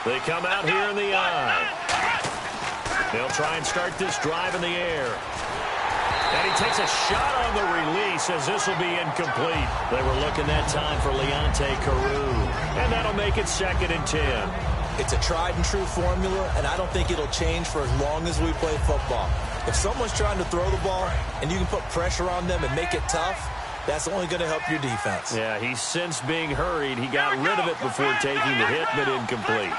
They come out here in the I. They'll try and start this drive in the air. And he takes a shot on the release as this will be incomplete. They were looking that time for Leonte Carew. And that'll make it 2nd and 10. It's a tried-and-true formula, and I don't think it'll change for as long as we play football. If someone's trying to throw the ball and you can put pressure on them and make it tough, that's only going to help your defense. Yeah, he's since being hurried. He got rid of it before taking the hit, but incomplete.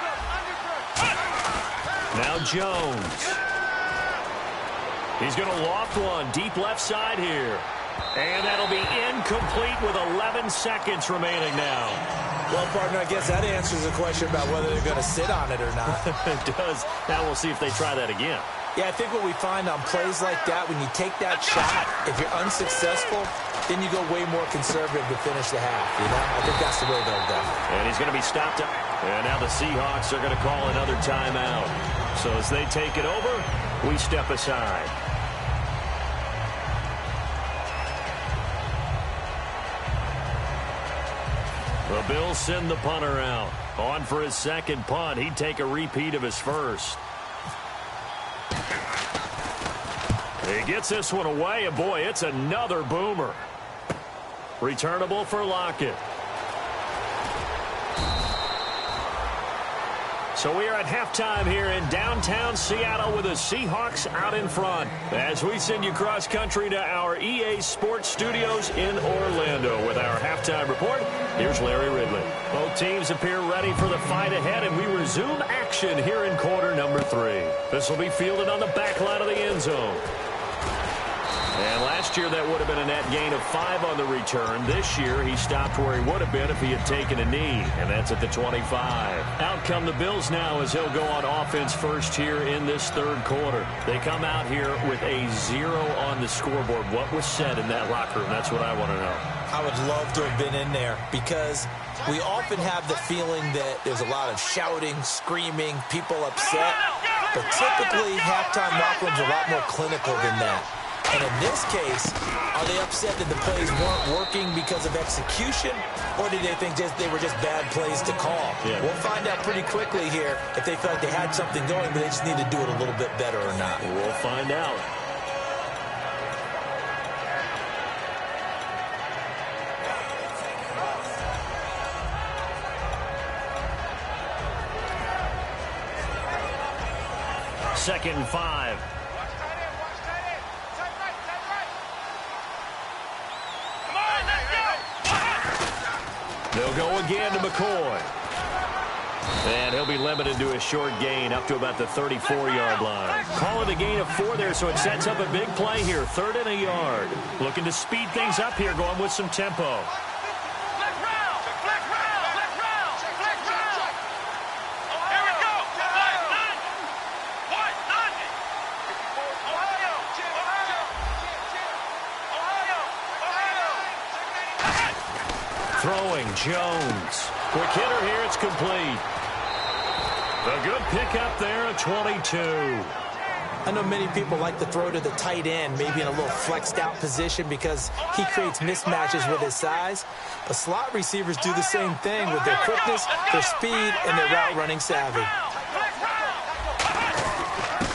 Now Jones. He's going to loft one deep left side here. And that'll be incomplete with 11 seconds remaining now. Well, partner, I guess that answers the question about whether they're going to sit on it or not. It does. Now we'll see if they try that again. Yeah, I think what we find on plays like that, when you take that shot, if you're unsuccessful, then you go way more conservative to finish the half. You know, I think that's the way they'll go. And he's going to be stopped up. And now the Seahawks are going to call another timeout. So as they take it over, we step aside. The Bills send the punter out. On for his second punt. He'd take a repeat of his first. He gets this one away, and boy, it's another boomer. Returnable for Lockett. So we are at halftime here in downtown Seattle with the Seahawks out in front. As we send you cross-country to our EA Sports Studios in Orlando with our halftime report, here's Larry Ridley. Both teams appear ready for the fight ahead, and we resume action here in quarter number 3. This will be fielded on the back line of the end zone. And last year that would have been a net gain of 5 on the return. This year he stopped where he would have been if he had taken a knee, and that's at the 25. Out come the Bills now as he'll go on offense first here in this third quarter. They come out here with a 0 on the scoreboard. What was said in that locker room? That's what I want to know. I would love to have been in there because we often have the feeling that there's a lot of shouting, screaming, people upset. But typically halftime locker rooms are a lot more clinical than that. And in this case, are they upset that the plays weren't working because of execution, or did they think they were just bad plays to call? Yeah. We'll find out pretty quickly here if they felt like they had something going, but they just need to do it a little bit better or not. We'll find out. Second and 5. They'll go again to McCoy. And he'll be limited to a short gain up to about the 34-yard line. Call it a gain of 4 there, so it sets up a big play here. 3rd and a yard. Looking to speed things up here, going with some tempo. Throwing, Jones. Quick hitter here, it's complete. A good pickup there at 22. I know many people like to throw to the tight end, maybe in a little flexed out position because he creates mismatches with his size. But slot receivers do the same thing with their quickness, their speed, and their route running savvy.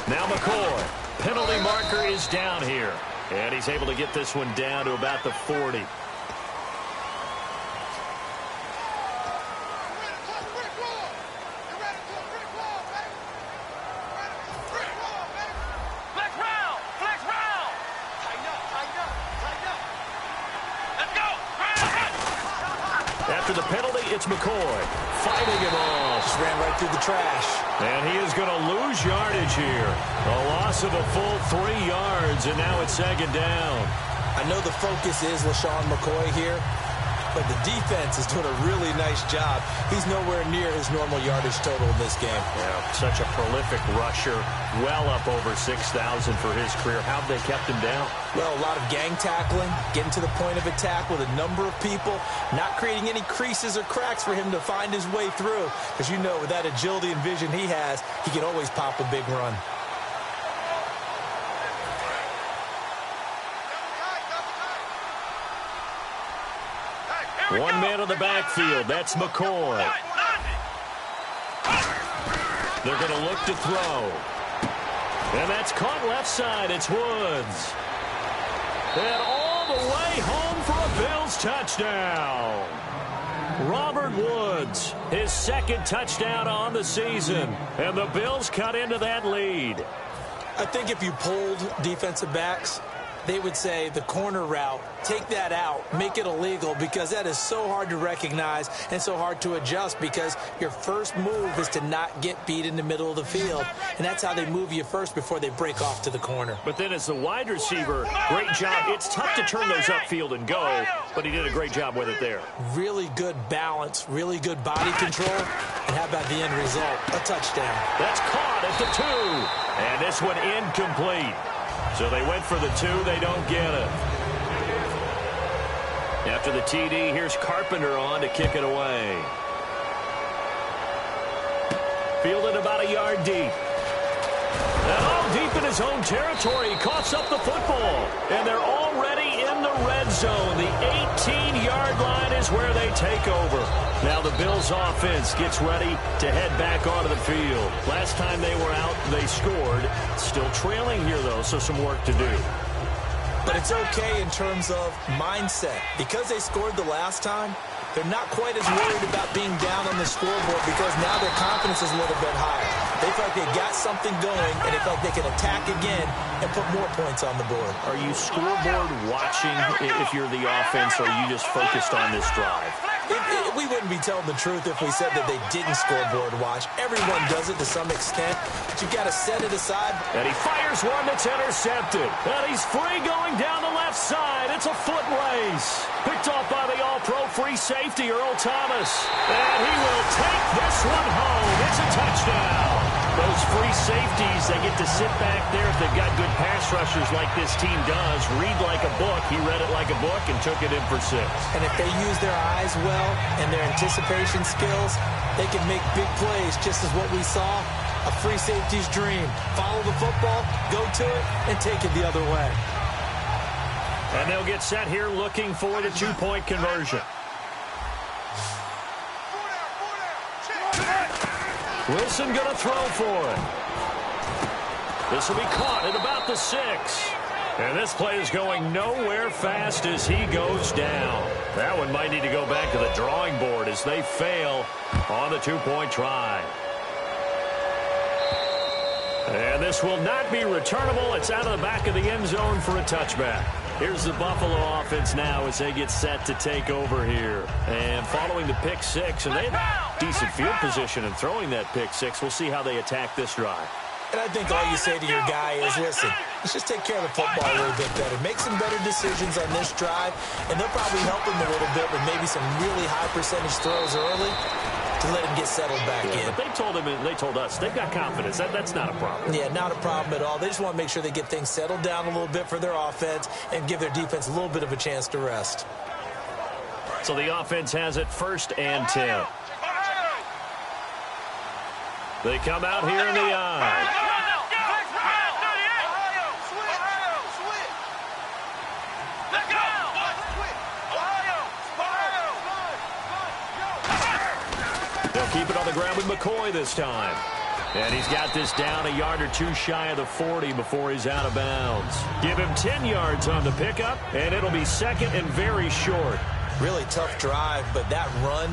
Now McCoy. Penalty marker is down here. And he's able to get this one down to about the 40. After the penalty, it's McCoy fighting him off. Just ran right through the trash. And he is going to lose yardage here. A loss of a full 3 yards, and now it's 2nd down. I know the focus is LaShawn McCoy here, but the defense is doing a really nice job. He's nowhere near his normal yardage total in this game. Yeah, such a prolific rusher, well up over 6,000 for his career. How've they kept him down? Well, a lot of gang tackling, getting to the point of attack with a number of people, not creating any creases or cracks for him to find his way through. Because you know, with that agility and vision he has, he can always pop a big run. One man on the backfield. That's McCoy. They're going to look to throw. And that's caught left side. It's Woods. And all the way home for a Bills touchdown. Robert Woods, his second touchdown on the season. And the Bills cut into that lead. I think if you polled defensive backs, they would say the corner route, take that out, make it illegal, because that is so hard to recognize and so hard to adjust, because your first move is to not get beat in the middle of the field. And that's how they move you first before they break off to the corner. But then as the wide receiver, great job. It's tough to turn those upfield and go, but he did a great job with it there. Really good balance, really good body control. And how about the end result? A touchdown. That's caught at the 2. And this one incomplete. So they went for the 2. They don't get it. After the TD, here's Carpenter on to kick it away. Fielded about a yard deep. And all deep in his own territory. He coughs up the football. And they're already in the red zone. The 18-yard line is where they take over. Now the Bills offense gets ready to head back onto the field. Last time they were out, they scored. Still trailing here, though, so some work to do. But it's okay in terms of mindset. Because they scored the last time, they're not quite as worried about being down on the scoreboard, because now their confidence is a little bit higher. They feel like they got something going, and they feel like they can attack again and put more points on the board. Are you scoreboard watching if you're the offense, or are you just focused on this drive? We wouldn't be telling the truth if we said that they didn't scoreboard watch. Everyone does it to some extent, but you've got to set it aside. And he fires one that's intercepted. And he's free going down the left side. It's a foot race. Picked off by the all-pro free safety, Earl Thomas. And he will take this one home. It's a touchdown. Those free safeties, they get to sit back there if they've got good pass rushers like this team does. Read like a book. He read it like a book and took it in for 6. And if they use their eyes well and their anticipation skills, they can make big plays, just as what we saw, a free safety's dream. Follow the football, go to it, and take it the other way. And they'll get set here looking for the 2-point conversion. Wilson going to throw for it. This will be caught at about the 6. And this play is going nowhere fast as he goes down. That one might need to go back to the drawing board as they fail on the 2-point try. And this will not be returnable. It's out of the back of the end zone for a touchback. Here's the Buffalo offense now as they get set to take over here. And following the pick 6, and they have decent field position in throwing that pick 6. We'll see how they attack this drive. And I think all you say to your guy is, listen, let's just take care of the football a little bit better. Make some better decisions on this drive, and they'll probably help him a little bit with maybe some really high percentage throws early to let him get settled back in. But they told us they've got confidence. That's not a problem. Yeah, not a problem at all. They just want to make sure they get things settled down a little bit for their offense and give their defense a little bit of a chance to rest. So the offense has it 1st and 10. They come out here in the eye. They'll keep it on the ground with McCoy this time. And he's got this down a yard or 2 shy of the 40 before he's out of bounds. Give him 10 yards on the pickup, and it'll be 2nd and very short. Really tough drive, but that run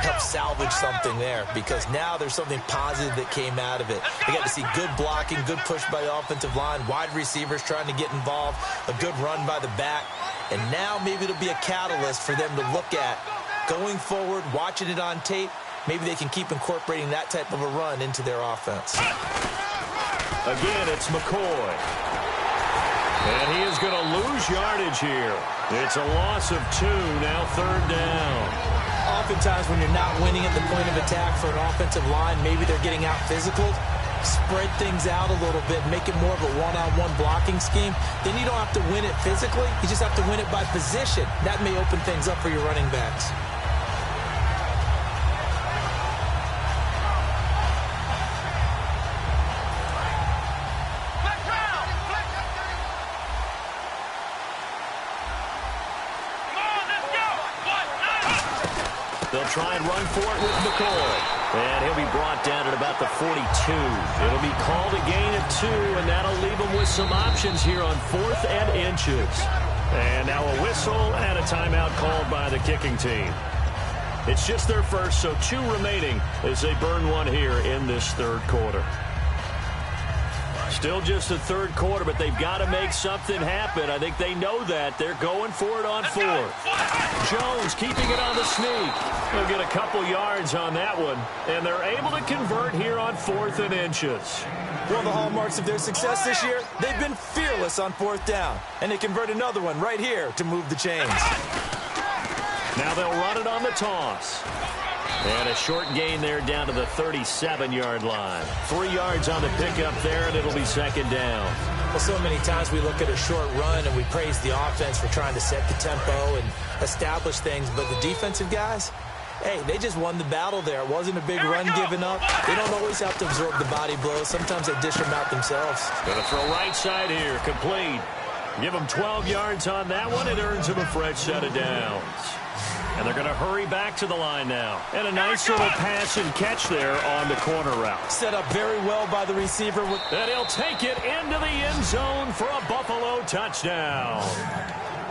helped salvage something there, because now there's something positive that came out of it. They got to see good blocking, good push by the offensive line, wide receivers trying to get involved, a good run by the back, and now maybe it'll be a catalyst for them to look at going forward, watching it on tape. Maybe they can keep incorporating that type of a run into their offense. Again, it's McCoy. And he is going to lose yardage here. It's a loss of 2, now 3rd down. Oftentimes when you're not winning at the point of attack for an offensive line, maybe they're getting out physical. Spread things out a little bit, make it more of a one-on-one blocking scheme. Then you don't have to win it physically. You just have to win it by position. That may open things up for your running backs. They'll try and run for it with McCoy. And he'll be brought down at about the 42. It'll be called a gain of 2, and that'll leave them with some options here on 4th and inches. And now a whistle and a timeout called by the kicking team. It's just their first, so 2 remaining as they burn one here in this third quarter. Still just the third quarter, but they've got to make something happen. I think they know that. They're going for it on 4th. Jones keeping it on the sneak. They'll get a couple yards on that one, and they're able to convert here on 4th and inches. One of the hallmarks of their success this year, they've been fearless on 4th down, and they convert another one right here to move the chains. Now they'll run it on the toss. And a short gain there down to the 37-yard line. 3 yards on the pickup there, and it'll be second down. Well, so many times we look at a short run and we praise the offense for trying to set the tempo and establish things, but the defensive guys, hey, they just won the battle there. It wasn't a big run given up. They don't always have to absorb the body blows. Sometimes they dish them out themselves. Going to throw right side here, complete. Give them 12 yards on that one. It earns them a fresh set of downs. And they're going to hurry back to the line now. And a nice little pass and catch there on the corner route. Set up very well by the receiver. And he'll take it into the end zone for a Buffalo touchdown.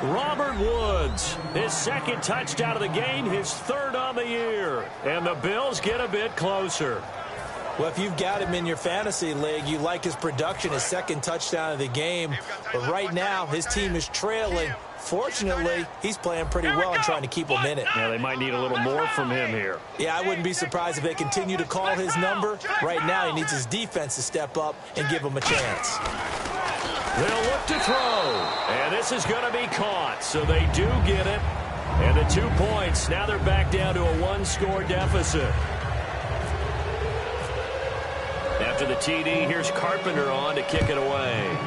Robert Woods, his second touchdown of the game, his 3rd on the year. And the Bills get a bit closer. Well, if you've got him in your fantasy league, you like his production, his 2nd touchdown of the game. But right now, his team is trailing. Fortunately, he's playing pretty well and trying to keep him in it. Yeah, they might need a little more from him here. Yeah, I wouldn't be surprised if they continue to call his number. Right now, he needs his defense to step up and give him a chance. They'll look to throw. And this is going to be caught, so they do get it. And the 2 points, now they're back down to a 1-score deficit. After the TD, here's Carpenter on to kick it away.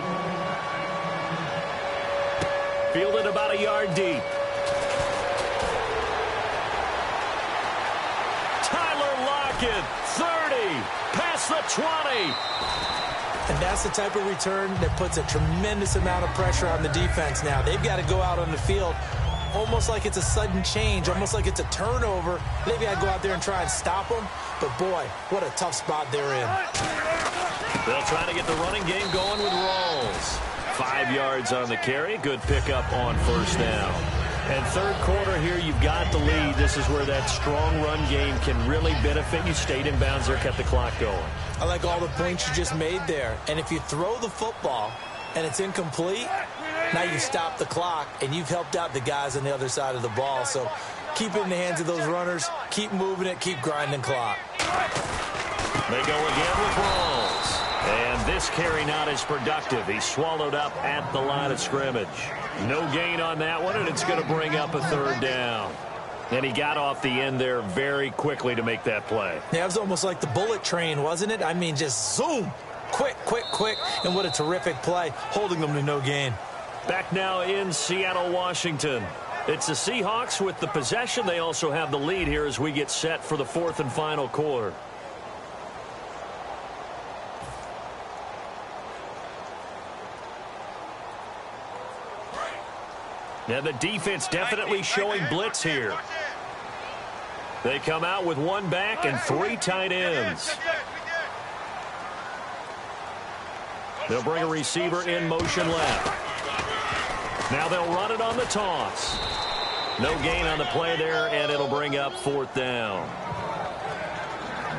Fielded about a yard deep. Tyler Lockett, 30, past the 20. And that's the type of return that puts a tremendous amount of pressure on the defense now. They've got to go out on the field almost like it's a sudden change, almost like it's a turnover. They've got to go out there and try and stop them. But, boy, what a tough spot they're in. They'll try to get the running game going with Rawls. 5 yards on the carry. Good pickup on 1st down. And third quarter here, you've got the lead. This is where that strong run game can really benefit you. Stayed in bounds there, kept the clock going. I like all the points you just made there. And if you throw the football and it's incomplete, now you stop the clock and you've helped out the guys on the other side of the ball. So keep it in the hands of those runners. Keep moving it. Keep grinding clock. They go again with Rawls. And this carry not as productive. He's swallowed up at the line of scrimmage. No gain on that one, and it's going to bring up a 3rd down. And he got off the end there very quickly to make that play. Yeah, it was almost like the bullet train, wasn't it? I mean, just zoom. Quick, quick, quick. And what a terrific play, holding them to no gain. Back now in Seattle, Washington. It's the Seahawks with the possession. They also have the lead here as we get set for the 4th and final quarter. Now the defense definitely showing blitz here. They come out with 1 back and 3 tight ends. They'll bring a receiver in motion left. Now they'll run it on the toss. No gain on the play there, and it'll bring up 4th down.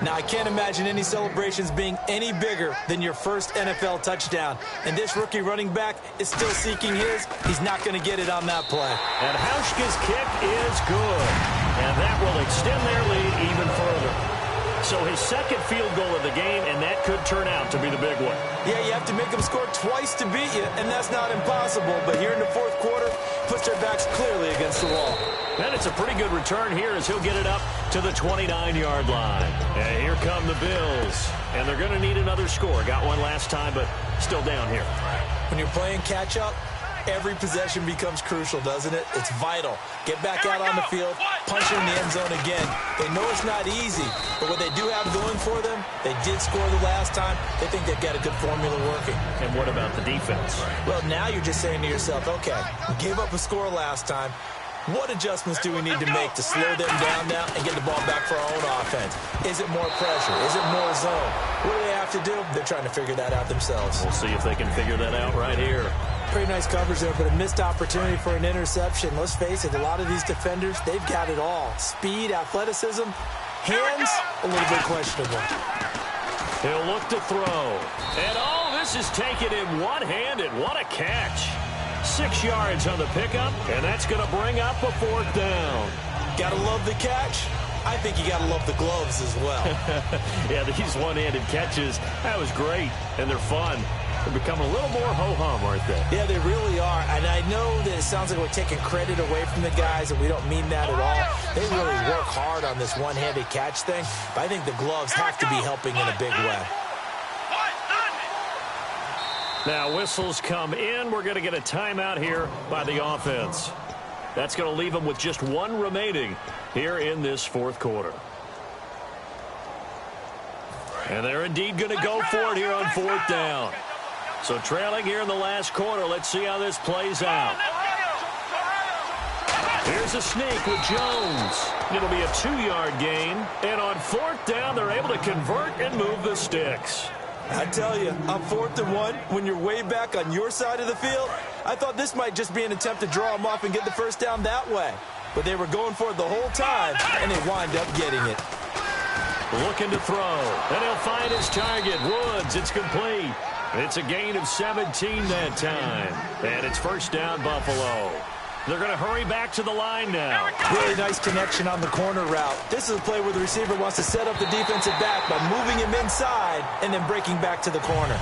Now, I can't imagine any celebrations being any bigger than your first NFL touchdown. And this rookie running back is still seeking his. He's not going to get it on that play. And Hauschka's kick is good. And that will extend their lead even further. So his 2nd field goal of the game, and that could turn out to be the big one. Yeah, you have to make them score twice to beat you, and that's not impossible. But here in the 4th quarter, puts their backs clearly against the wall. And it's a pretty good return here as he'll get it up to the 29-yard line. And here come the Bills. And they're going to need another score. Got one last time, but still down here. When you're playing catch-up, every possession becomes crucial, doesn't it? It's vital. Get back out on the field, punch it in the end zone again. They know it's not easy, but what they do have going for them, they did score the last time. They think they've got a good formula working. And what about the defense? Well, now you're just saying to yourself, okay, we gave up a score last time. What adjustments do we need to make to slow them down now and get the ball back for our own offense? Is it more pressure? Is it more zone? What do they have to do? They're trying to figure that out themselves. We'll see if they can figure that out right here. Pretty nice coverage there, but a missed opportunity for an interception. Let's face it, a lot of these defenders, they've got it all. Speed, athleticism, hands, a little bit questionable. He'll look to throw. And this is taken in one-handed. What a catch. 6 yards on the pickup, and that's going to bring up a 4th down. Gotta love the catch. I think you gotta love the gloves as well. Yeah, these one-handed catches, that was great, and they're fun. They're becoming a little more ho-hum, aren't they? Yeah, they really are. And I know that it sounds like we're taking credit away from the guys, and we don't mean that at all. They really work hard on this one-handed catch thing, but I think the gloves have to be helping in a big way. Now, whistles come in. We're going to get a timeout here by the offense. That's going to leave them with just 1 remaining here in this 4th quarter. And they're indeed going to go for it here on 4th down. So trailing here in the last quarter. Let's see how this plays out. Here's a sneak with Jones. It'll be a 2-yard gain. And on 4th down, they're able to convert and move the sticks. I tell you, on 4th and 1, when you're way back on your side of the field, I thought this might just be an attempt to draw them off and get the first down that way. But they were going for it the whole time, and they wind up getting it. Looking to throw, and he'll find his target. Woods, it's complete. It's a gain of 17 that time. And it's 1st down, Buffalo. They're going to hurry back to the line now. Really nice connection on the corner route. This is a play where the receiver wants to set up the defensive back by moving him inside and then breaking back to the corner.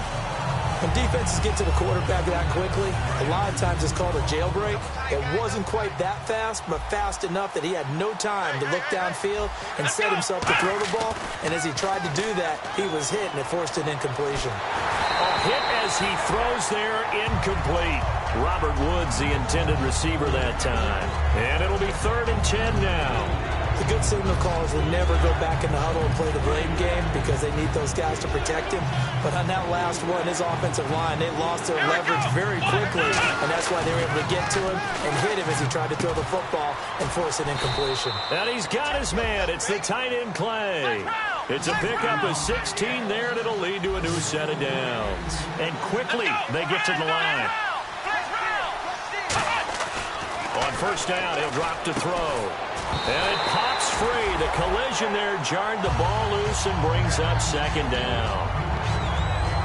When defenses get to the quarterback that quickly, a lot of times it's called a jailbreak. It wasn't quite that fast, but fast enough that he had no time to look downfield and set himself to throw the ball. And as he tried to do that, he was hit, and it forced an incompletion. A hit as he throws there, incomplete. Robert Woods, the intended receiver that time. And it'll be 3rd and 10 now. The good signal callers will never go back in the huddle and play the blame game because they need those guys to protect him. But on that last one, his offensive line, they lost their leverage very quickly, and that's why they were able to get to him and hit him as he tried to throw the football and force an incompletion. And he's got his man. It's the tight end Clay. It's a pickup of 16 there, and it'll lead to a new set of downs. And quickly, they get to the line. On 1st down, he'll drop to throw. And it pops free. The collision there jarred the ball loose and brings up 2nd down.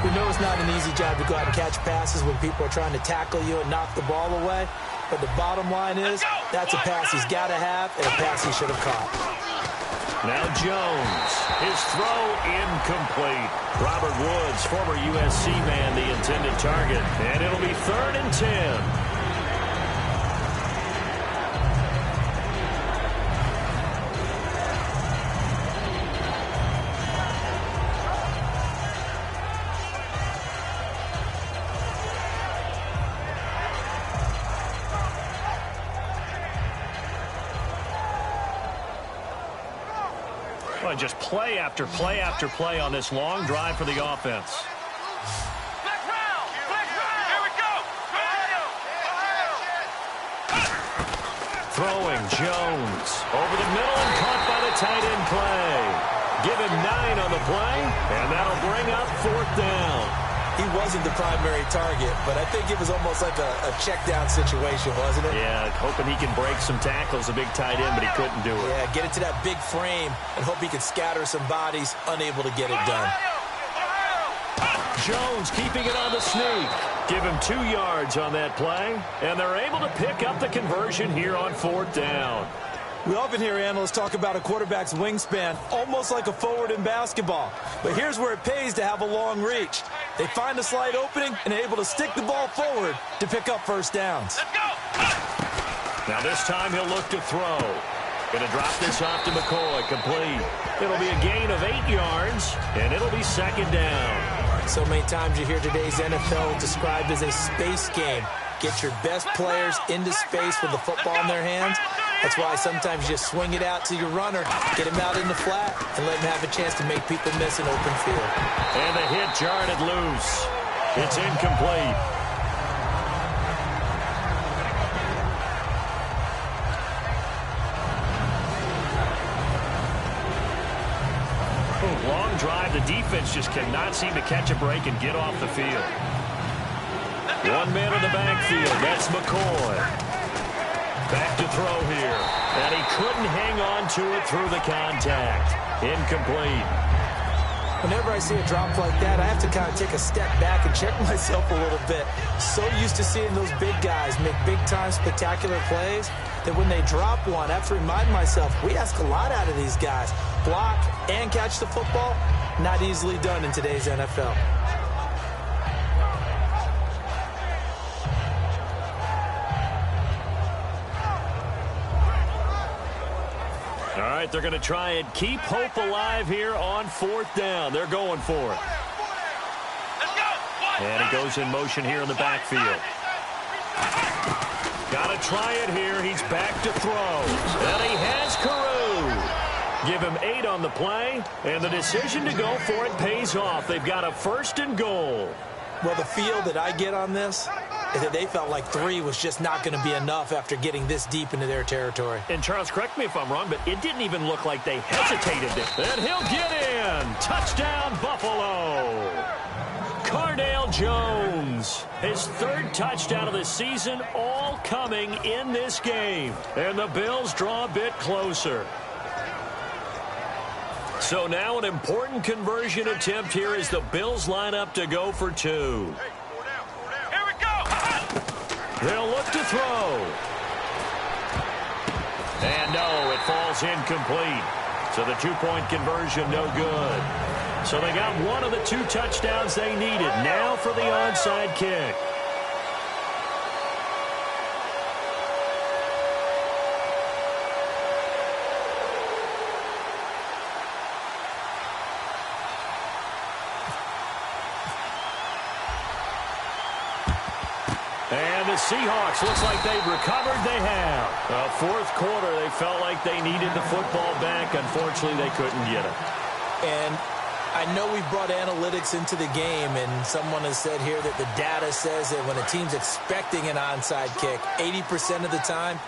We know it's not an easy job to go out and catch passes when people are trying to tackle you and knock the ball away. But the bottom line is, that's a pass he's got to have and a pass he should have caught. Now Jones. His throw incomplete. Robert Woods, former USC man, the intended target. And it'll be 3rd and 10. Well, just play after play after play on this long drive for the offense. Throwing, Jones. Over the middle and caught by the tight end Clay. Give him 9 on the play, and that'll bring up 4th down. He wasn't the primary target, but I think it was almost like a check down situation, wasn't it? Yeah, hoping he can break some tackles, a big tight end, but he couldn't do it. Yeah, get it to that big frame and hope he can scatter some bodies, unable to get it done. Jones keeping it on the sneak. Give him 2 yards on that play, and they're able to pick up the conversion here on 4th down. We often hear analysts talk about a quarterback's wingspan, almost like a forward in basketball. But here's where it pays to have a long reach. They find a slight opening and are able to stick the ball forward to pick up 1st downs. Now this time he'll look to throw. Going to drop this off to McCoy, complete. It'll be a gain of 8 yards, and it'll be 2nd down. So many times you hear today's NFL described as a space game. Get your best players into space with the football in their hands. That's why sometimes you just swing it out to your runner, get him out in the flat, and let him have a chance to make people miss an open field. And the hit jarred it loose. It's incomplete. And the defense just cannot seem to catch a break and get off the field. One man in the backfield. That's McCoy. Back to throw here. And he couldn't hang on to it through the contact. Incomplete. Whenever I see a drop like that, I have to kind of take a step back and check myself a little bit. So used to seeing those big guys make big-time spectacular plays that when they drop one, I have to remind myself, we ask a lot out of these guys. Block and catch the football, not easily done in today's NFL. All right, they're going to try and keep hope alive here on 4th down. They're going for it. And he goes in motion here in the backfield. Got to try it here. He's back to throw. And he has Carew. Give him 8 on the play, and the decision to go for it pays off. They've got a 1st and goal. Well, the feel that I get on this is that they felt like 3 was just not going to be enough after getting this deep into their territory. And, Charles, correct me if I'm wrong, but it didn't even look like they hesitated. And he'll get in. Touchdown, Buffalo. Cardale Jones, his 3rd touchdown of the season, all coming in this game. And the Bills draw a bit closer. So now an important conversion attempt here as the Bills line up to go for 2. Here we go. They'll look to throw. And no, it falls incomplete. So the 2-point conversion no good. So they got one of the 2 touchdowns they needed. Now for the onside kick. And the Seahawks, looks like they've recovered. They have. 4th quarter, they felt like they needed the football back. Unfortunately, they couldn't get it. And I know we brought analytics into the game, and someone has said here that the data says that when a team's expecting an onside kick, 80% of the time,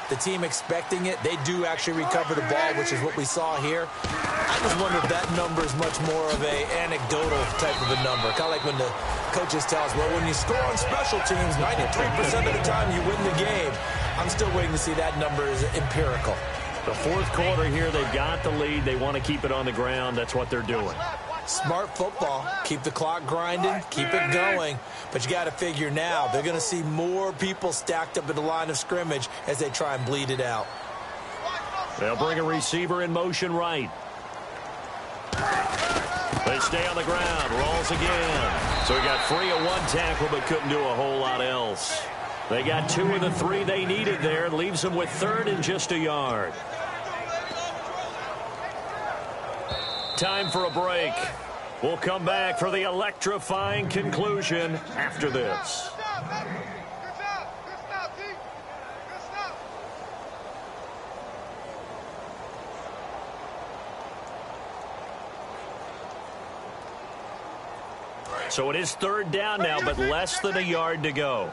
the team expecting it, they do actually recover the ball, which is what we saw here. I just wonder if that number is much more of a anecdotal type of a number. Kind of like when the coaches tell us, well, when you score on special teams, 93% of the time you win the game. I'm still waiting to see that number is empirical. The 4th quarter here, they've got the lead. They want to keep it on the ground. That's what they're doing. Smart football. Keep the clock grinding. Keep it going. But you got to figure now, they're going to see more people stacked up at the line of scrimmage as they try and bleed it out. They'll bring a receiver in motion right. They stay on the ground. Rolls again. So he got free of 1 tackle but couldn't do a whole lot else. They got 2 of the 3 they needed there. Leaves them with 3rd and just a yard. Time for a break. We'll come back for the electrifying conclusion after this. So it is 3rd down now, but less than a yard to go.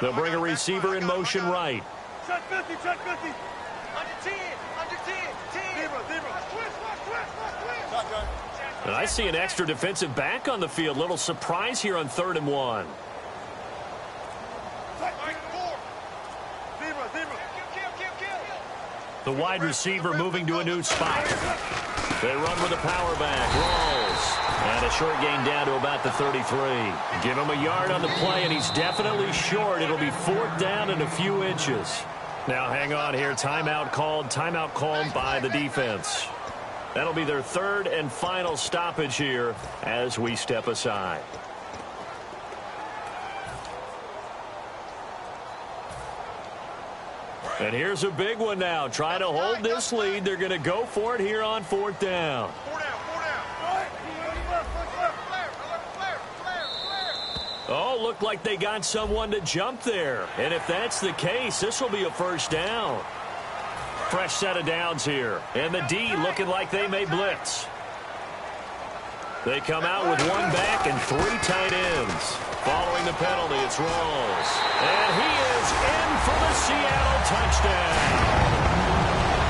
They'll bring a receiver in motion right. Check 50, check 50. Under 10, under 10, 10. And I see an extra defensive back on the field. Little surprise here on 3rd and 1. The wide receiver moving to a new spot. They run with a power back. Rolls. And a short gain down to about the 33. Give him a yard on the play, and he's definitely short. It'll be 4th down and a few inches. Now hang on here. Timeout called by the defense. That'll be their 3rd and final stoppage here as we step aside. And here's a big one now. Trying to hold this lead. They're going to go for it here on 4th down. Oh, looked like they got someone to jump there. And if that's the case, this will be a 1st down. Fresh set of downs here. And the D looking like they may blitz. They come out with one back and three tight ends. Following the penalty, it's Rawls. And he is in for the Seattle touchdown.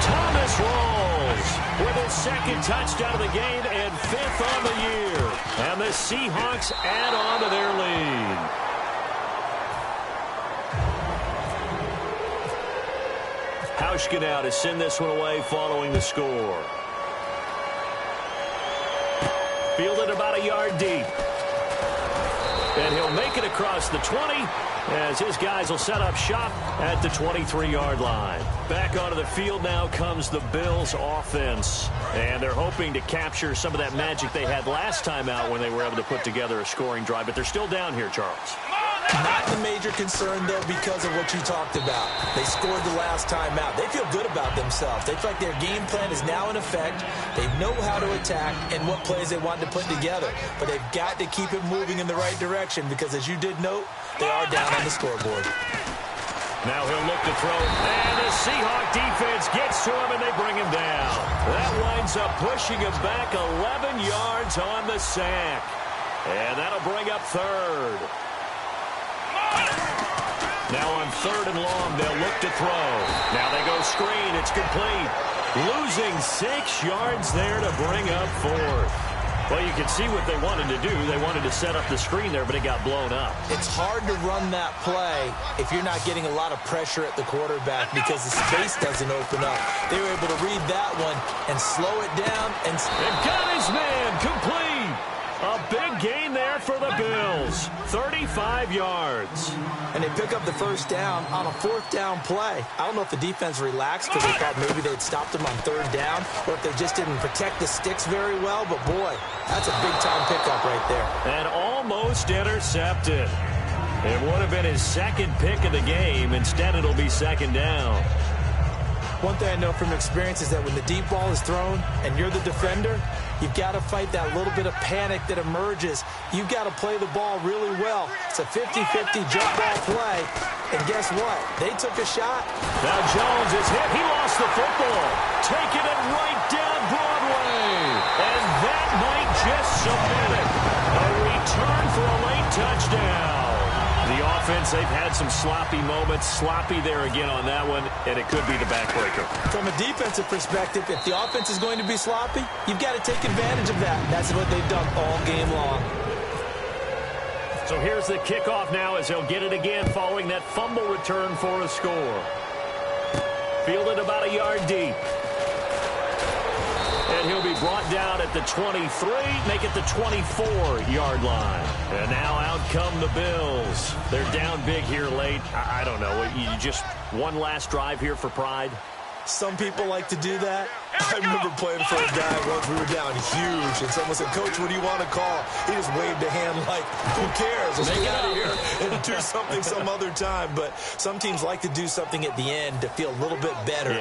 Thomas Rawls with his second touchdown of the game and fifth on the year. And the Seahawks add on to their lead. Hauschka now to send this one away following the score. Fielded about a yard deep. And he'll make it across the 20 as his guys will set up shop at the 23-yard line. Back onto the field now comes the Bills offense. And they're hoping to capture some of that magic they had last time out when they were able to put together a scoring drive. But they're still down here, Charles. Not the major concern, though, because of what you talked about. They scored the last time out. They feel good about themselves. They feel like their game plan is now in effect. They know how to attack and what plays they want to put together. But they've got to keep it moving in the right direction because, as you did note, they are down on the scoreboard. Now he'll look to throw, and the Seahawk defense gets to him, and they bring him down. That winds up pushing him back 11 yards on the sack. And that'll bring up third. Now on third and long, they'll look to throw. Now they go screen. It's complete. Losing 6 yards there to bring up fourth. Well, you can see what they wanted to do. They wanted to set up the screen there, but it got blown up. It's hard to run that play if you're not getting a lot of pressure at the quarterback because the space doesn't open up. They were able to read that one and slow it down. And got his man complete. A big gain there for the Bills. 35 yards. And they pick up the first down on a fourth down play. I don't know if the defense relaxed because they thought maybe they'd stopped them on third down or if they just didn't protect the sticks very well. But, boy, that's a big-time pickup right there. And almost intercepted. It would have been his second pick of the game. Instead, it'll be second down. One thing I know from experience is that when the deep ball is thrown and you're the defender, you've got to fight that little bit of panic that emerges. You've got to play the ball really well. It's a 50-50 jump ball play. And guess what? They took a shot. Now Jones is hit. He lost the football. Taking it right down Broadway. And that might just submit it. A return for a late touchdown. The offense, they've had some sloppy moments. Sloppy there again on that one, and it could be the backbreaker. From a defensive perspective, if the offense is going to be sloppy, you've got to take advantage of that. That's what they've done all game long. So here's the kickoff now as they'll get it again following that fumble return for a score. Fielded about a yard deep. And he'll be brought down at the 23, make it the 24-yard line. And now out come the Bills. They're down big here late. I don't know. You just one last drive here for pride? Some people like to do that. I remember playing for a guy once. We were down huge, and someone said, "Coach, what do you want to call?" He just waved a hand like, "Who cares? Let's get out of here and do something some other time." But some teams like to do something at the end to feel a little bit better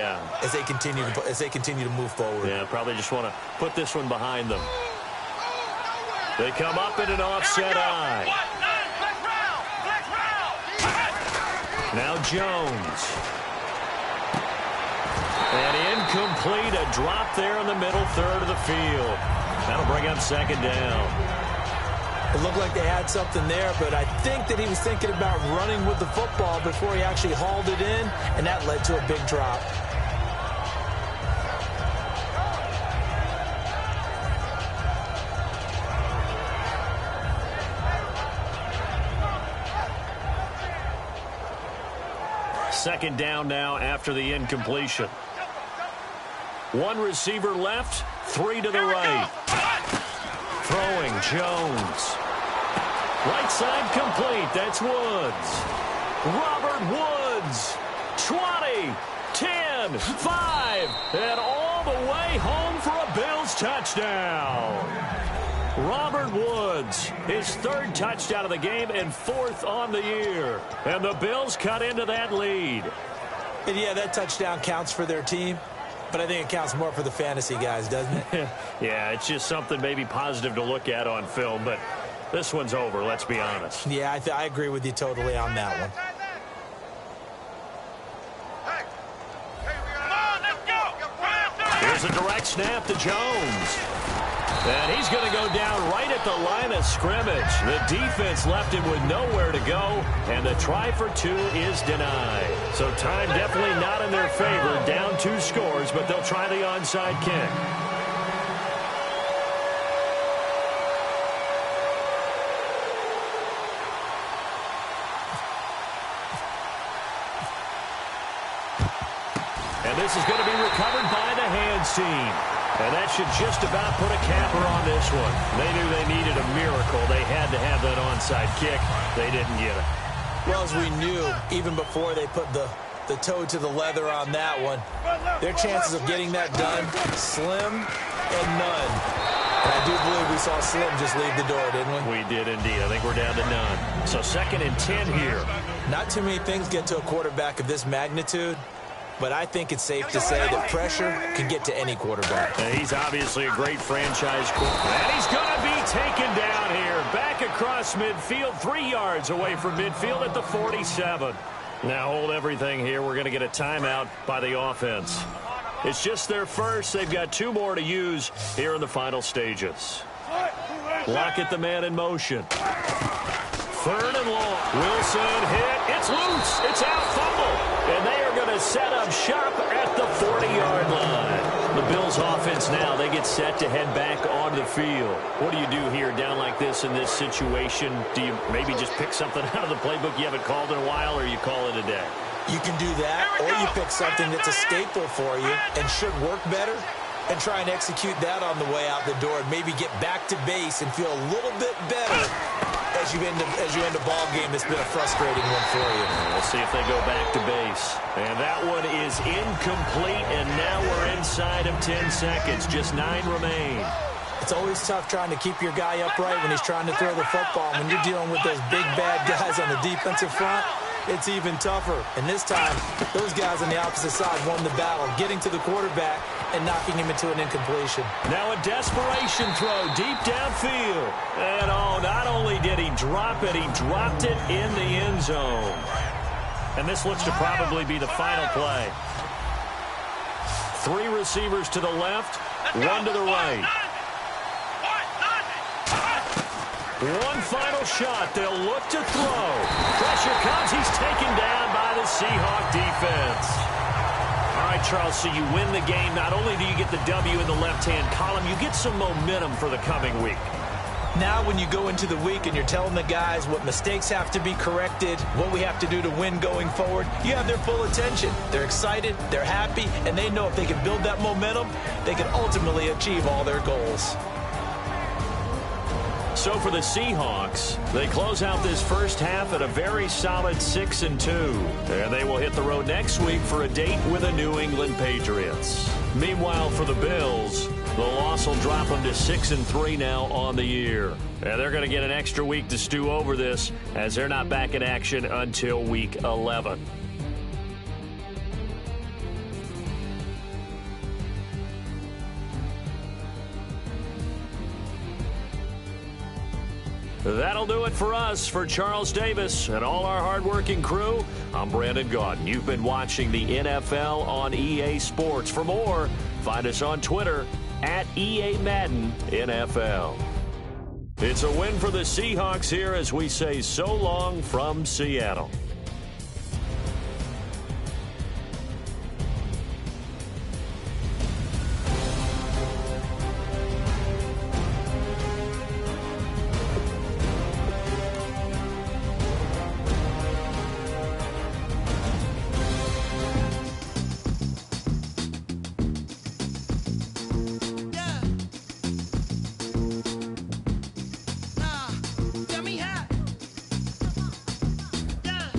as they continue to move forward. Yeah, probably just want to put this one behind them. They come up in an offset eye. Now Jones. And incomplete, a drop there in the middle third of the field. That'll bring up second down. It looked like they had something there, but I think that he was thinking about running with the football before he actually hauled it in, and that led to a big drop. Second down now after the incompletion. One receiver left, three to the right. Throwing Jones. Right side complete. That's Woods. Robert Woods. 20, 10, 5, and all the way home for a Bills touchdown. Robert Woods, his third touchdown of the game and fourth on the year. And the Bills cut into that lead. And yeah, that touchdown counts for their team, but I think it counts more for the fantasy guys, doesn't it? Yeah, it's just something maybe positive to look at on film, but this one's over, let's be honest. Yeah, I agree with you totally on that one. Here's a direct snap to Jones. And he's going to go down right at the line of scrimmage. The defense left him with nowhere to go, and the try for two is denied. So time definitely not in their favor. Down 2 scores, but they'll try the onside kick. And this is going to be recovered by the hands team. And that should just about put a capper on this one. They knew they needed a miracle. They had to have that onside kick. They didn't get it. Well, as we knew, even before they put the toe to the leather on that one, their chances of getting that done, slim and none. And I do believe we saw Slim just leave the door, didn't we? We did indeed. I think we're down to none. So 2nd and 10 here. Not too many things get to a quarterback of this magnitude, but I think it's safe to say that pressure can get to any quarterback. And he's obviously a great franchise quarterback. And he's going to be taken down here. Back across midfield, 3 yards away from midfield at the 47. Now hold everything here. We're going to get a timeout by the offense. It's just their first. They've got 2 more to use here in the final stages. Lockett the man in motion. 3rd and long. Wilson hit. It's loose. It's out. Fumble. And they are going to set up shop at the 40-yard line. The Bills offense now, they get set to head back onto the field. What do you do here down like this in this situation? Do you maybe just pick something out of the playbook you haven't called in a while, or you call it a day? You can do that, or you pick something that's a staple for you and should work better and try and execute that on the way out the door and maybe get back to base and feel a little bit better as you end a ball game that's been a frustrating one for you. We'll see if they go back to base. And that one is incomplete, and now we're inside of 10 seconds. Just 9 remain. It's always tough trying to keep your guy upright when he's trying to throw the football. When you're dealing with those big, bad guys on the defensive front, it's even tougher. And this time, those guys on the opposite side won the battle, getting to the quarterback and knocking him into an incompletion. Now a desperation throw deep downfield. And not only did he drop it, he dropped it in the end zone. And this looks to probably be the final play. 3 receivers to the left, 1 to the right. One final shot. They'll look to throw. Pressure comes. He's taken down by the Seahawk defense. All right, Charles, so you win the game. Not only do you get the W in the left-hand column, you get some momentum for the coming week. Now when you go into the week and you're telling the guys what mistakes have to be corrected, what we have to do to win going forward, you have their full attention. They're excited, they're happy, and they know if they can build that momentum, they can ultimately achieve all their goals. So for the Seahawks, they close out this first half at a very solid 6-2. And they will hit the road next week for a date with the New England Patriots. Meanwhile, for the Bills, the loss will drop them to 6-3 now on the year. And they're going to get an extra week to stew over this, as they're not back in action until week 11. That'll do it for us. For Charles Davis and all our hardworking crew, I'm Brandon Gaudin. You've been watching the NFL on EA Sports. For more, find us on Twitter at EA Madden NFL. It's a win for the Seahawks here as we say so long from Seattle. Tell me how. Yeah.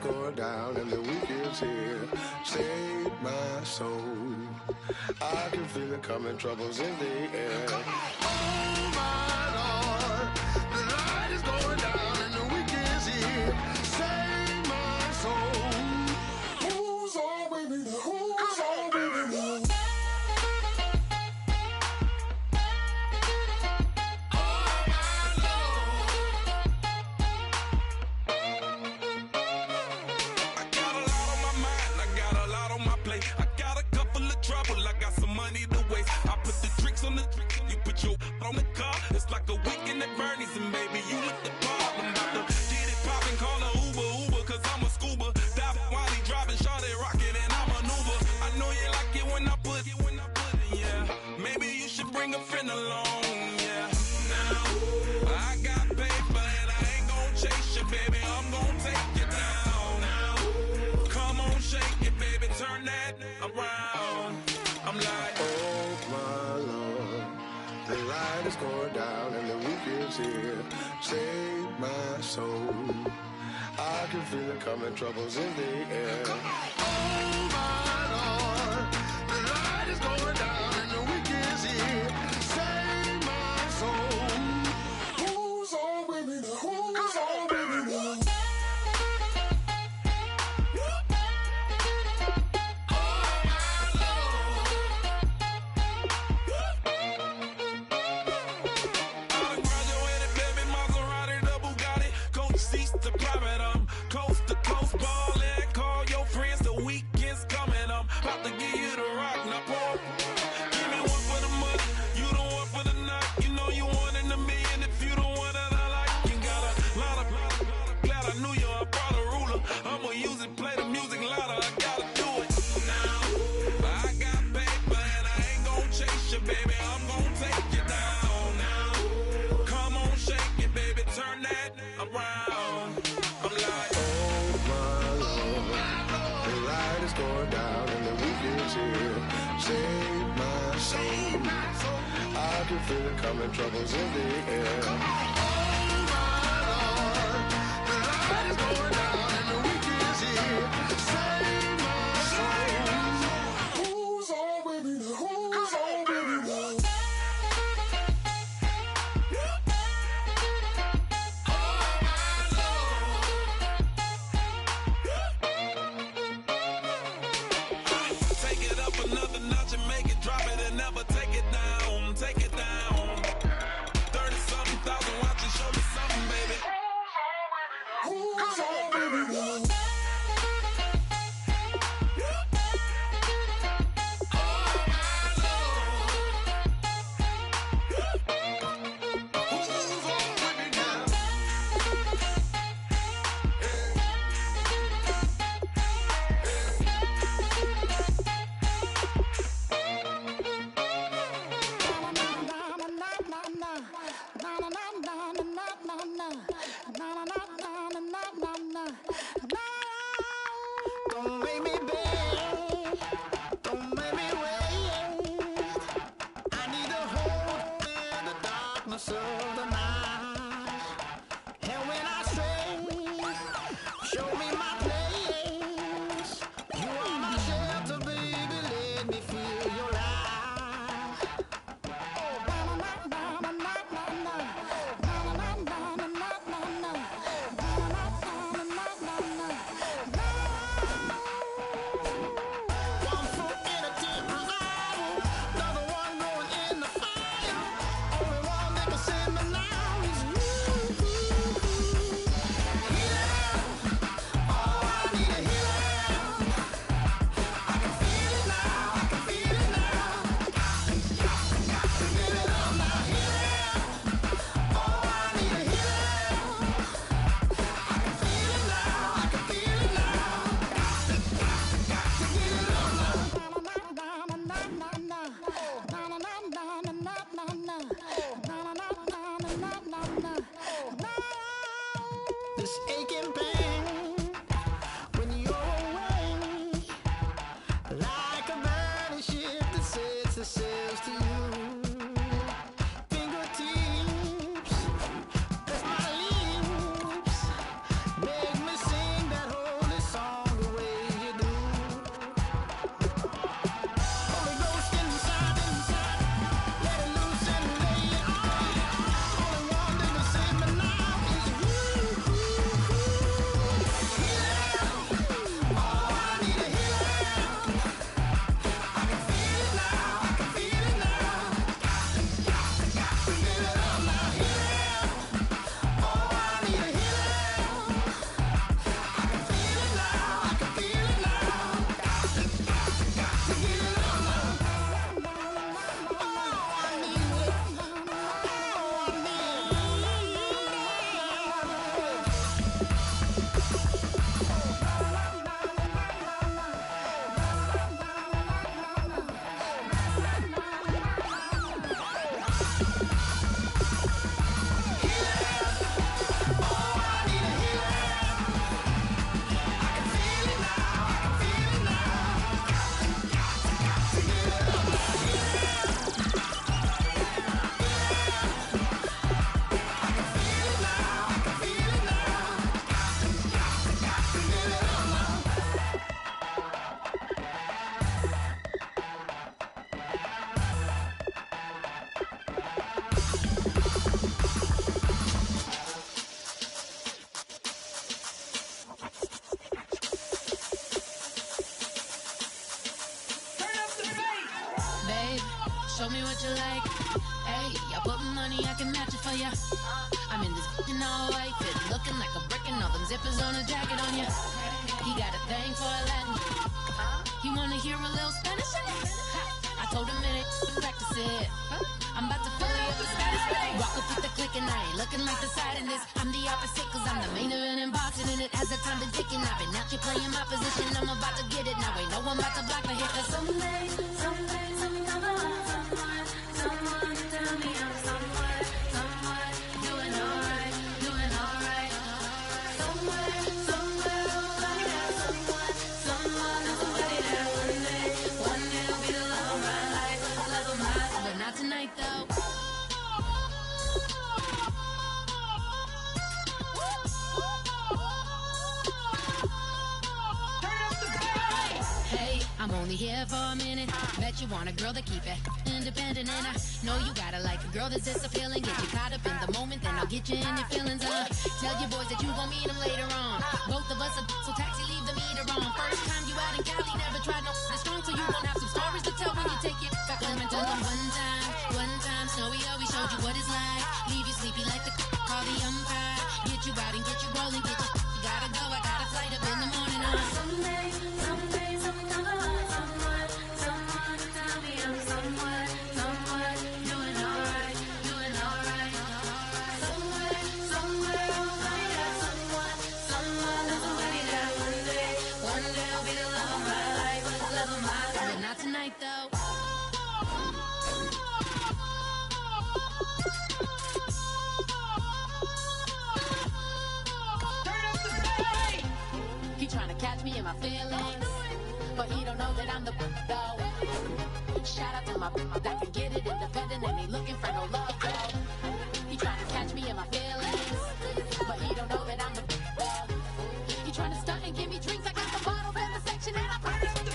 Going down and the weekend's here. Save my soul. I can feel it coming, troubles in the air. Oh my Lord, the light is going down and the weekend's here. Save my soul. Who's all with me now? Who's all with me now? On the car, it's like a weekend at Bernie's, and baby, you look the part. I'm about to get it poppin', call her Uber, cause I'm a scuba. Dive while he driving, shawty rocket, and I maneuver. I know you like it when I put it, yeah. Maybe you should bring a friend along, yeah. Now, I got paper, and I ain't gon' chase you, baby, I'm gon' take you down. Now, come on, shake it, baby, turn that around. I'm like, oh my Lord, the light is going down and the weekend's here. Save my soul. I can feel it coming, troubles in the air. Oh my Lord, the light is going down and the weekend's here. Save my soul. Who's all with me now? Who's all with me now? I can feel it coming, troubles in the air. Oh my Lord, the light is going down and the weekend's here. Save my soul. Who's all with me now? Who's all with me now? take it up another notch and make it drop it and never take it down. Take it down. 30-something thousand. pizza sails to you. Fingertips, press my lips, make me sing that holy song the way you do. Holy Ghost inside, let it loose and lay it on. Only one that can save me now is you. Healing, oh, I need a healing. I can feel it now, I can feel it now. Got to give it up now. Healing, oh, I need a healing. I can feel it now, I can feel it now. Got to give it up now. Oh, I need it. Oh, I need Babe, show me what you like. Hey, I put money, I can match it for ya. I'm in this in all white fit, looking like a brick and all them zippers on a jacket on ya. He got a thing for a Latin. He wanna hear a little Spanish? I told him it ain't practice it. I'm about to fill you up with status. Walk up with the click and I ain't looking like the side in this. I'm the opposite cause I'm the main event in boxing and it has the time been ticking. I've been out here playing my position, I'm about to get it. Now ain't no one about to block the hit cause someday, something come along. Someone tell me I'm someone doing alright. Somewhere, somebody got someone is somebody that one day will be the love of my life, but not tonight though. Hey, I'm only here for a minute. Bet you want a girl to keep it independent, and I know you gotta like a girl that's this appealing. Get you caught up in the moment, then I'll get you in your feelings. Tell your boys that you gon' meet them later on. Both of us are so taxi, leave the meter on. First time you out in Cali, never tried no this strong, so you gon' have some stories to tell when you take it back home and tell them one time, Snowy always showed you what it's like. Leave you sleepy like the call the umpire. Get you out and get you rolling, get you gotta go. I got a flight up in the morning. Someday, something come along. Someone tell me I'm someone doing alright. Somewhere, somebody got someone is somebody that one day will be the love of my life, but not tonight though. He tryna catch me in my feelings, but he don't know that I'm the though. Shout out to my that can get it independent and ain't looking for no love though. He tryna catch me in my feelings, but he don't know that I'm the though. He tryna stunt and give me drinks. I got the bottles in the section and I put up the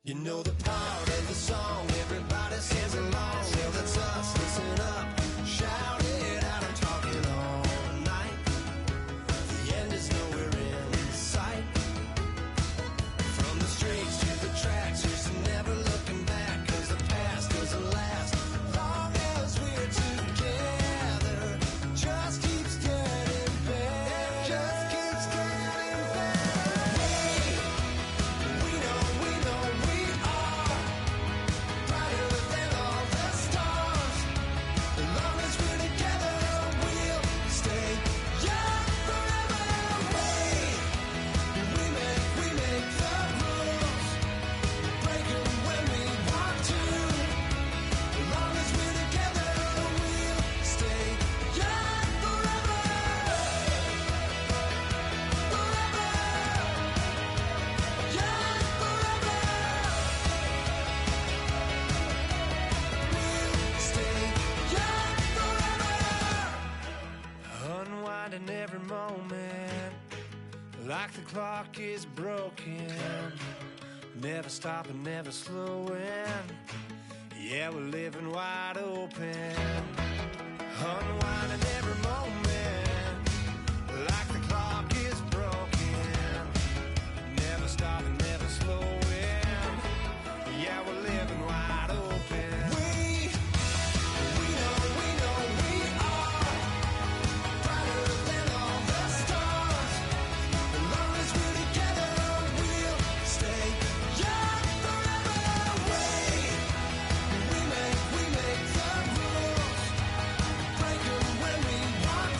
You know the part of the song, everybody sings along. Well, that's us, listen up, shout it out. I'm talking all night. The end is nowhere in sight. From the streets to the tracks, just never looking back. Cause the past doesn't last long as we're together. Just keeps getting better. Just keeps getting better. We know we are brighter than all the stars. As long as we're together, we'll stay young forever. We make the rules, break 'em when we want to. As long as we're together, we'll stay young forever. Forever. Young forever. We'll stay young forever. Unwinding every moment, like the clock is broken. Never stopping, never slowing. Yeah, we're living wide open. Unwinding every moment, like the clock is broken. Never stopping, never slowing. Yeah, we're living wide open. We know we are brighter than all the stars. As long as we're together, we'll stay young forever. We make the rules, break 'em when we want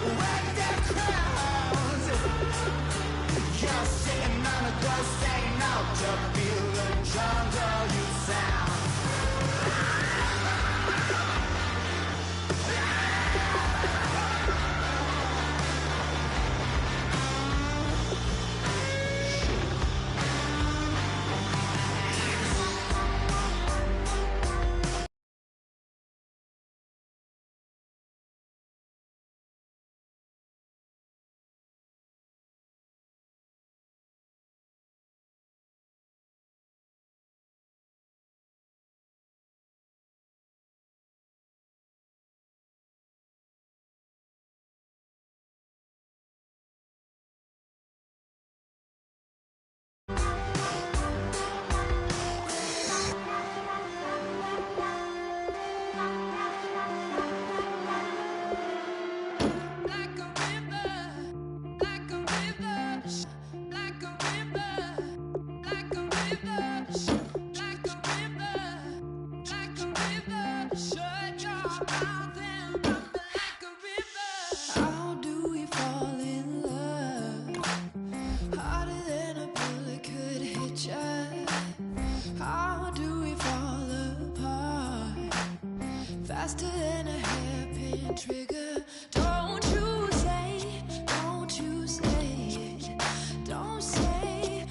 with their crowns. You're sitting on a ghost ain't out to feel the jungle you sound. Faster than a hairpin trigger. Don't you say it. Don't you say it. Don't say it.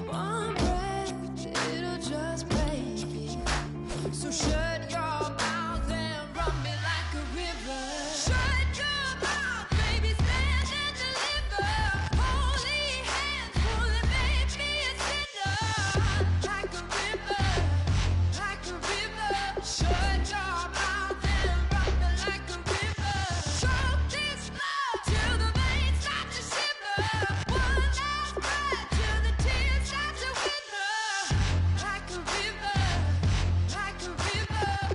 One breath, it'll just break it. So shut your mouth and run me like a river. Shut your mouth, baby, stand and deliver. Holy hands, pulling, make me a sinner. Like a river. Like a river, shut your mouth and run me like a river. Choke this love till the veins start to shiver. One last breath till the tears start to wither. Like a river,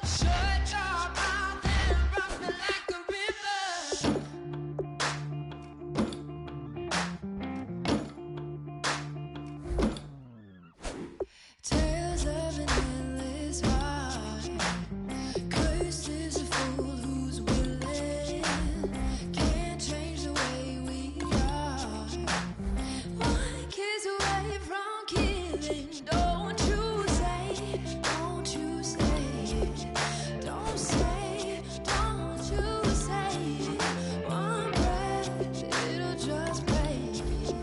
shut your mouth and run me like a river. Tales of an endless ride. Cursed is a fool who's willing. Can't change the way we are. One kiss away from killing. Don't you say it. Don't you say it. Don't you say it. One breath, it'll just break it.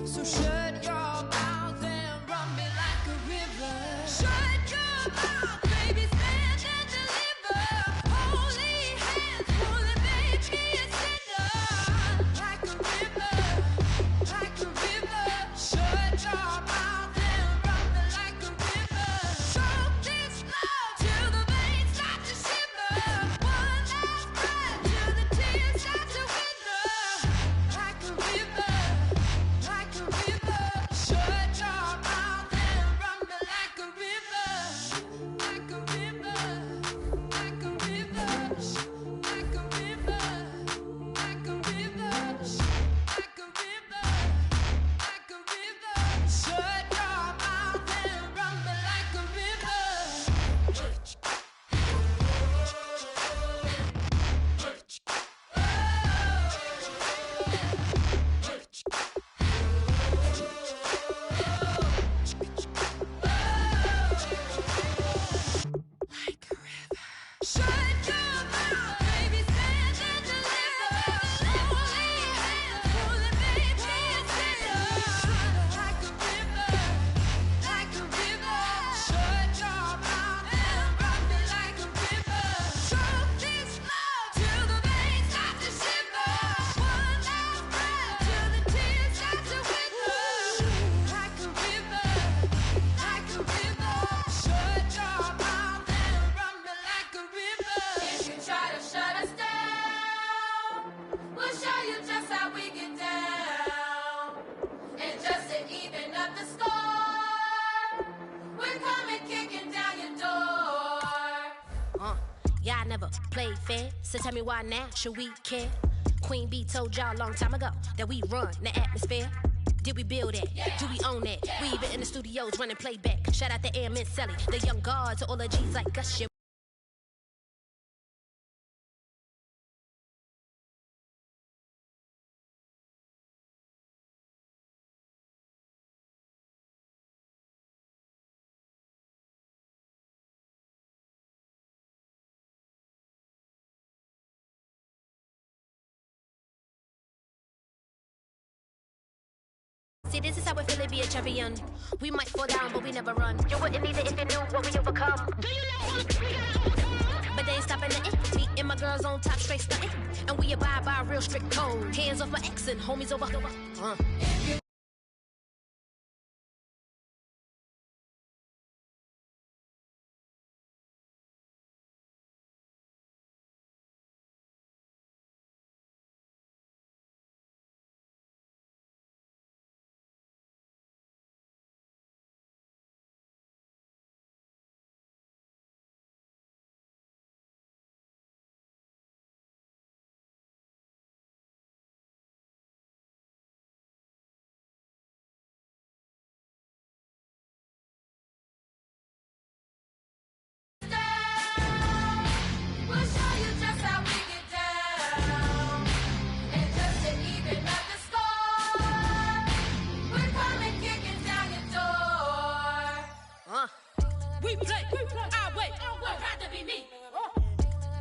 So shut your mouth and run me like a river. Shut your mouth, baby, stand and deliver. Holy hands, pulling, make me a sinner. Like a river, shut your mouth and run me like a river. Choke this love till the veins start to shiver. One last breath till the tears start to wither. Like a river, shut your mouth and run me like a river. Like a river, like a river, like a river, like a river, like a river, like a river. Shut your mouth and run me like a river. Shut your mouth, baby, stand and deliver. Holy hands, pulling, make me a sinner. Like a river, shut your mouth and run me like a river. Choke this love till the veins start to shiver. One last breath till the tears start to wither. Like a river, shut your mouth and run me like a river. If you try to shut us down, we'll show you just how we get down. And just to even up the score, we're coming kicking down your door. Y'all never played fair, so tell me why now should we care? Queen Bee told y'all a long time ago that we run the atmosphere. Did we build it? Do we own it? We even in the studios running playback. Shout out to Air Miss Sally, the young guards, all the G's like us. See, this is how it feel to be a champion. We might fall down, but we never run. You wouldn't need it if you knew what we overcome. Do you know what we got? But they ain't stopping nothing. Me and my girls on top, straight stunting. And we abide by a real strict code. Hands off my ex and homies over. We play, our way, work hard to be me.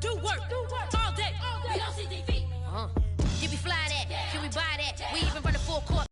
Do work, all day, we don't see defeat. Can we fly that? Can we buy that? We even run a full court.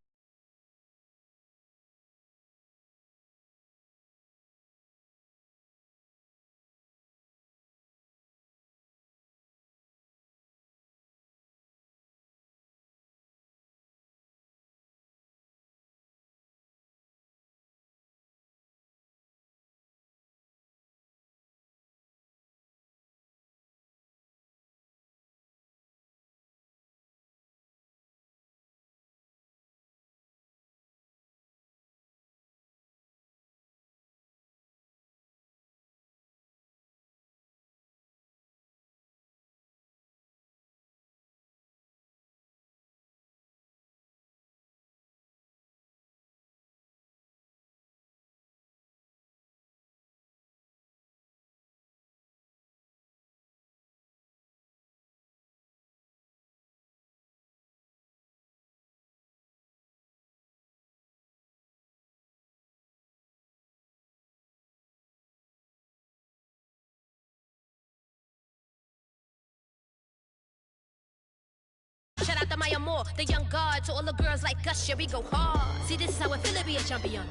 Shout out to Maya Moore, the young guard, to all the girls like us, yeah, we go hard. See, this is how it feel to be a champion.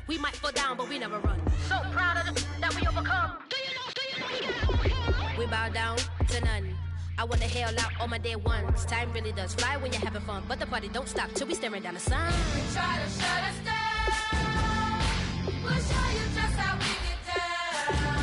We might fall down, but we never run. So proud of that we overcome. Do you know we got overcome? We bow down to none. I wanna hail out all my day ones. Time really does fly when you're having fun, but the party don't stop till we staring down the sun. We try to shut us down. We'll show you just how we get down.